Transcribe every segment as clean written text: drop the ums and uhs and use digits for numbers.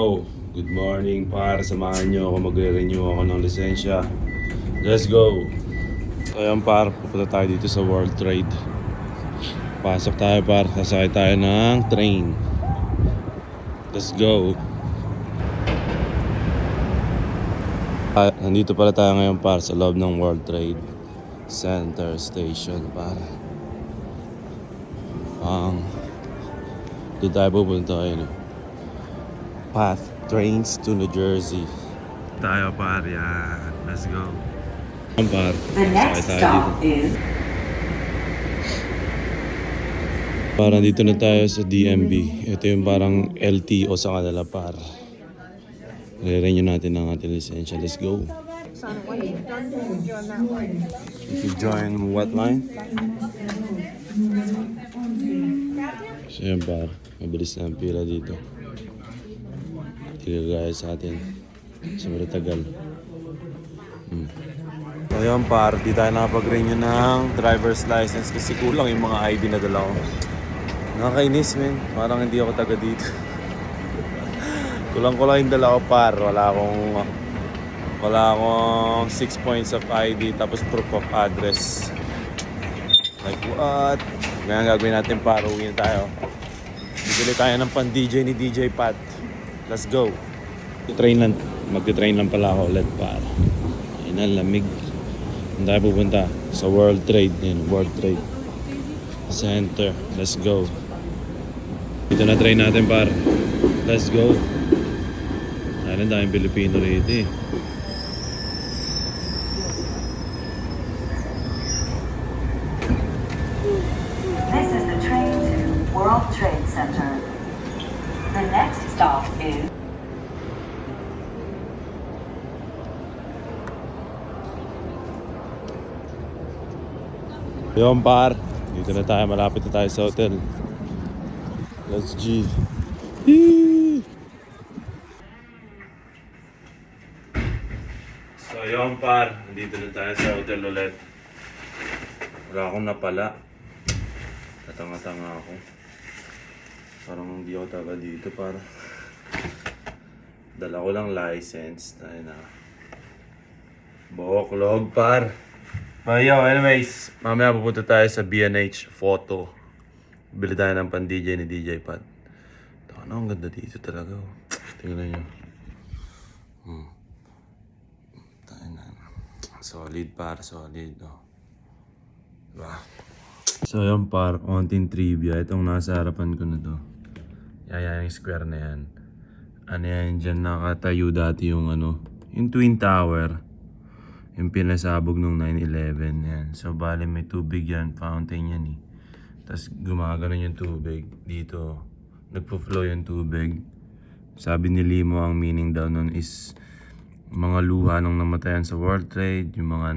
go! Good morning par, samahan nyo ako, magre-renew ako ng lisensya. Let's go! So ayan par, pupunta tayo dito sa World Trade. Pasok tayo par, sasakay tayo ng train. Let's go! Nandito pala tayo ngayon par sa loob ng World Trade Center Station par. Doon tayo pupunta ngayon. Path trains to New Jersey. Tayo par, yan. Let's go. Par. The next stop is... Parang dito na tayo sa DMV. Ito yung parang LTO sa kanila par. Re-renew natin ang ating lisensya. Let's go. If you join what line? So yan par. Mabilis na ang pila dito. Hindi gaya sa atin. Sobrang tagal. So yun par, di tayo nakapag-renew ng driver's license kasi kulang yung mga ID na dala ko. Nakakainis men, parang hindi ako taga dito. Kulang-kulang yung dala ko par, wala akong 6 points of ID tapos proof of address. Like what? Ngayon gagawin natin par, uwi na tayo. Bibili tayo ng pan-DJ ni DJ Pat. Let's go. Mag-train lang pala ako ulit para. Ayun na, lamig. Hindi tayo pupunta sa World Trade. Yun, World Trade Center. Let's go. Dito na train natin par. Let's go. Ayun, daming Pilipino rito eh. This is the train to World Trade Center. The next stop is... Yun par, dito na tayo, malapit na tayo sa hotel. Let's G. So yun par, dito na tayo sa hotel ulit. Wala akong napala. Tatanga-tanga ako. Parang hindi ako taga dito par. Dala ko lang license. Tayo na. Buhoklog par. Yo, anyways, mamaya pupunta tayo sa B&H Photo. Bili tayo ng pan-DJ ni DJ Pat. Ano, ang ganda dito talaga. Tingnan nyo. Tayo na. Solid par, solid. Oh. Diba? So yung par, konting trivia. Itong nasa harapan ko na to. Yan yung square na yan. Ano yan, dyan nakatayo dati yung yung Twin Tower. Yung pinasabog nung 9/11 yan. So bali may tubig yan, fountain yan eh. Tapos gumagano yung tubig dito. Nagpo-flow yung tubig. Sabi ni Limo ang meaning daw nun is mga luha nung namatayan sa World Trade, yung mga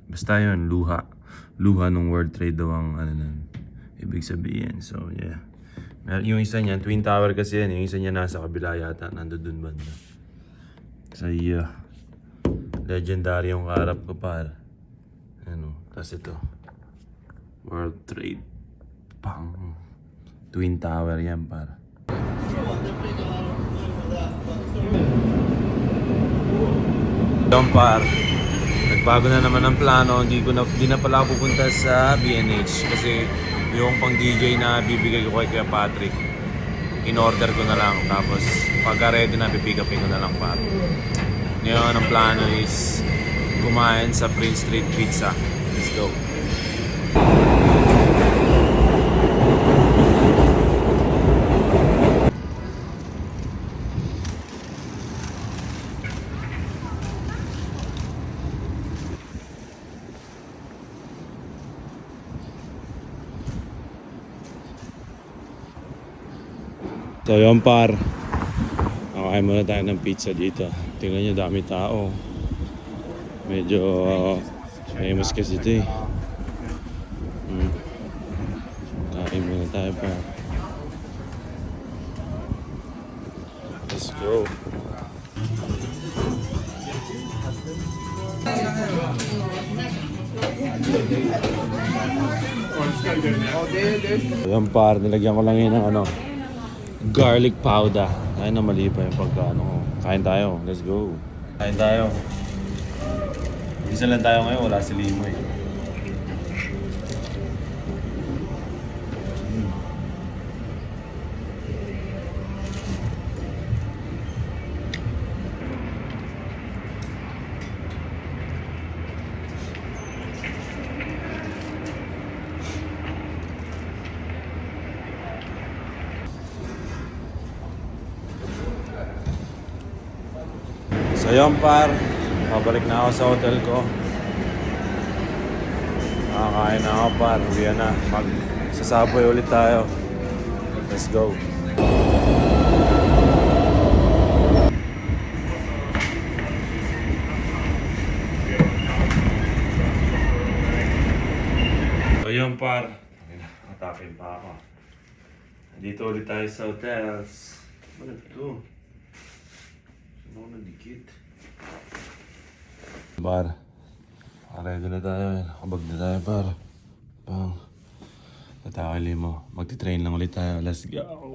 basta yun, luha nung World Trade daw ang nun, ibig sabihin. So yeah. Yung isa niya, Twin Tower kasi yan, yung isa niya nasa kabila yata, nandun banda. So yeah. Legendary yung kaharap ko par. Tapos ito. World Trade. Pang. Twin Tower yan par. Yung par. Nagbago na naman ang plano. Hindi na pala pupunta sa B&H. Kasi yung pang DJ na bibigay ko kay Kuya Patrick. In-order ko na lang. Tapos pagka ready na, pipick upin ko na lang par. Ngayon, ang plano is kumain sa Prince Street Pizza. Let's go. So yun par. Kakain muna tayo ng pizza dito. Tingnan nyo, dami tao. Medyo famous kasi ito eh. Kain muna tayo pa. Let's go. Ayan par, nilagyan ko lang yun ng garlic powder. Ay na mali pa yung pagkaano ko. Kain tayo. Let's go. Kain tayo. Isa lang tayo ngayon. Wala si Limo eh. So yun par, pabalik na ako sa hotel ko. Nakakain na ako par, uwi na. Magsasaboy ulit tayo. Let's go. So yun par, matapin pa ako. Dito ulit tayo sa hotels. Ano ito? Ano nadikit? Par, ready na tayo. Nakabag na tayo par. Pang. Tatakali mo. Magti-train lang ulit tayo. Let's go.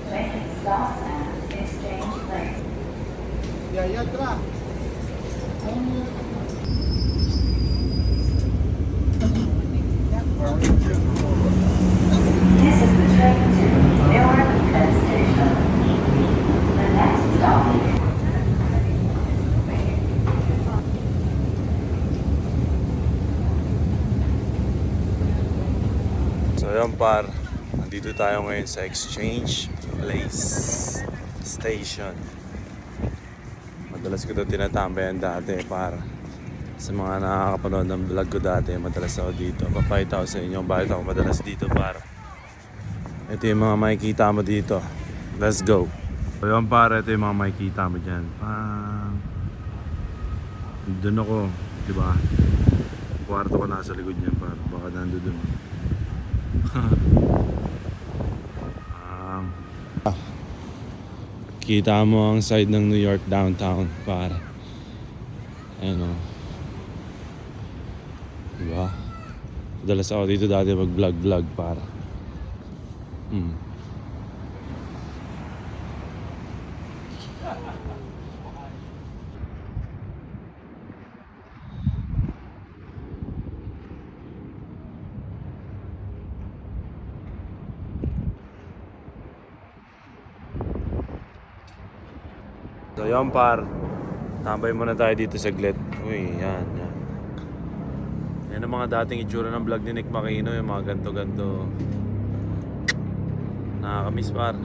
Making stops and exchange lanes. This is the train to Newark Penn Station. The next stop. So yun par, nandito tayo ngayon sa Exchange Place Station. Madalas ko ito tinatambayan dati par. Sa mga nakakapanood ng vlog ko dati, madalas ako dito. Papakita ko sa inyo bakit ako madalas dito par. Ito yung mga makikita mo dito. Let's go. So yun par, ito yung mga makikita mo dyan. Doon ako, diba? Kwarto ko nasa likod niyan par. Baka nando doon. Kita mo ang side ng New York downtown para ano, diba? Madalas ako dito dati mag vlog para So yun par, tambay muna tayo dito saglit. Uy, yan. Yan ang mga dating itsura ng vlog ni Nick Makino, yung mga ganto-ganto. Nakakamiss par.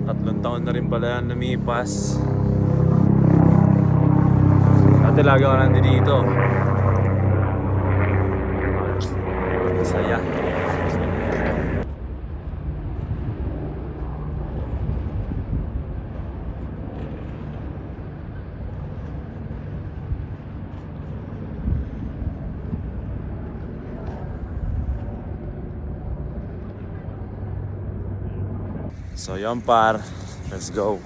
3 taon na rin pala yan lumipas. Dati lagi ako nandito dito. Saya. So yun par, let's go.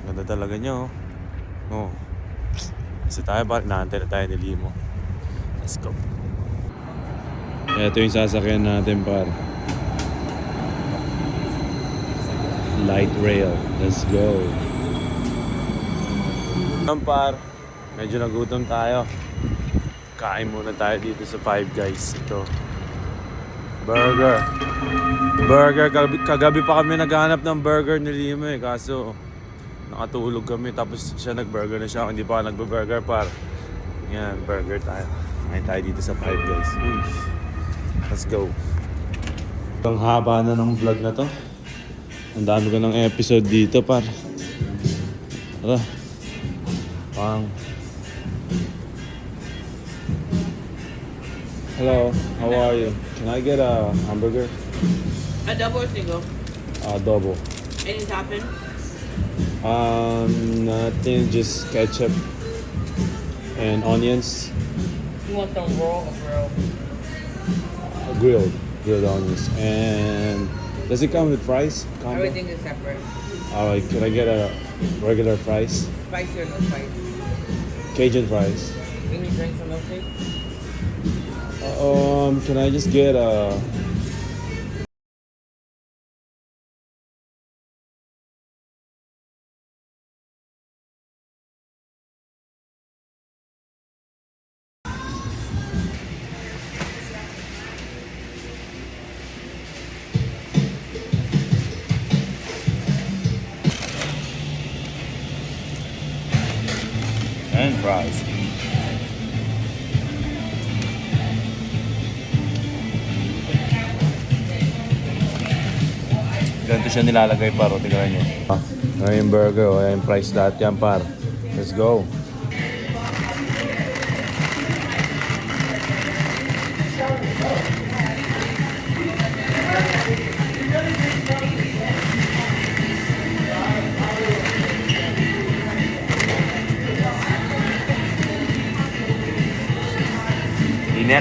Ganda talaga nyo. Oh. Kasi tayo par, naantay na tayo ni Limo. Let's go. Ito yung sasakyan natin par. Light rail, let's go. Yun par, medyo nagutom tayo. Kain muna tayo dito sa Five Guys. Ito burger. Kagabi pa kami naghahanap ng burger ni Limo eh. Kaso nakatulog kami tapos siya nag-burger na siya. Hindi pa ako nagbe-burger par. Yan, burger tayo. Kain tayo dito sa Five Guys. Let's go. Ang haba na ng vlog na to. Ang dami ko ng episode dito par. Tara. Hello, how are you? Can I get a hamburger? A double or single? Double. Any topping? Nothing, just ketchup and onions. You want them raw or grilled? Grilled onions. And does it come with fries? Combo? Everything is separate. Alright, can I get a regular fries? Spicy or no spicy? Cajun fries. Any drinks or milkshake? Can I just get a... and fries. Ganito siya nilalagay paro, tignan nyo. Ayan yung burger, ayan yung price lahat yan par. Let's go. Init.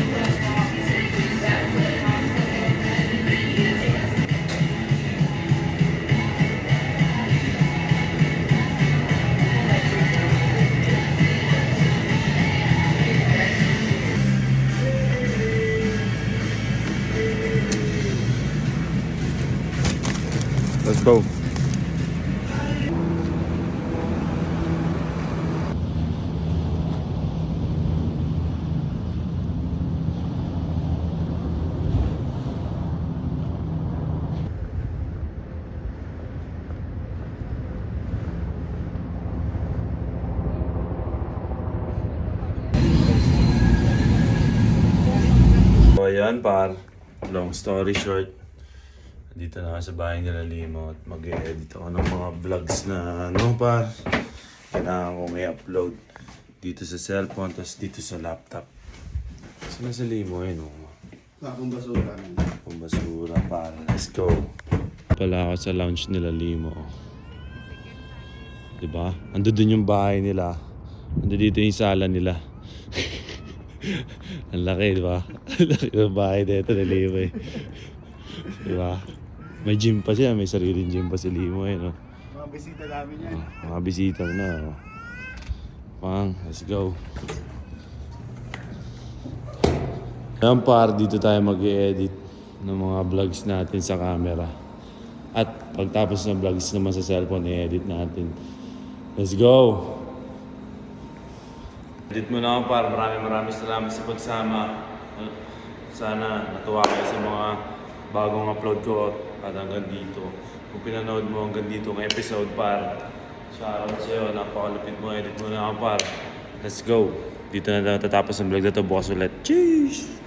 Let's go. So ayan par, long story short, dito na ako sa bahay nila Limo at mag-edit ako ng mga vlogs na ano par, kailangan kong i-upload dito sa cellphone tapos dito sa laptop. Saan sa Limo yun? Akong basura. Kung basura par, let's go. Pala ako sa lounge nila Limo. Diba? Ando dun yung bahay nila. Ando dito yung sala nila. Ang laki, di ba? Ang laki ng bahay dito na Limo eh. Di ba? May gym pa siya, may sariling gym pa si Limo eh, no? Mga bisita namin yan. Mga bisita na, oh. Pang, let's go. Ayan par, dito tayo mag-i-edit ng mga vlogs natin sa camera. At pagtapos ng vlogs naman sa cellphone, i-edit natin. Let's go! Edit mo na ako par, maraming salamat sa pagsama. Sana natuwa kayo sa mga bagong upload ko at hanggang dito. Kung pinanood mo hanggang dito ng episode par, shoutout sa'yo, napakalupit mo, edit mo na ako par. Let's go! Dito na tatapos ang vlog na to, bukas ulit. Cheers!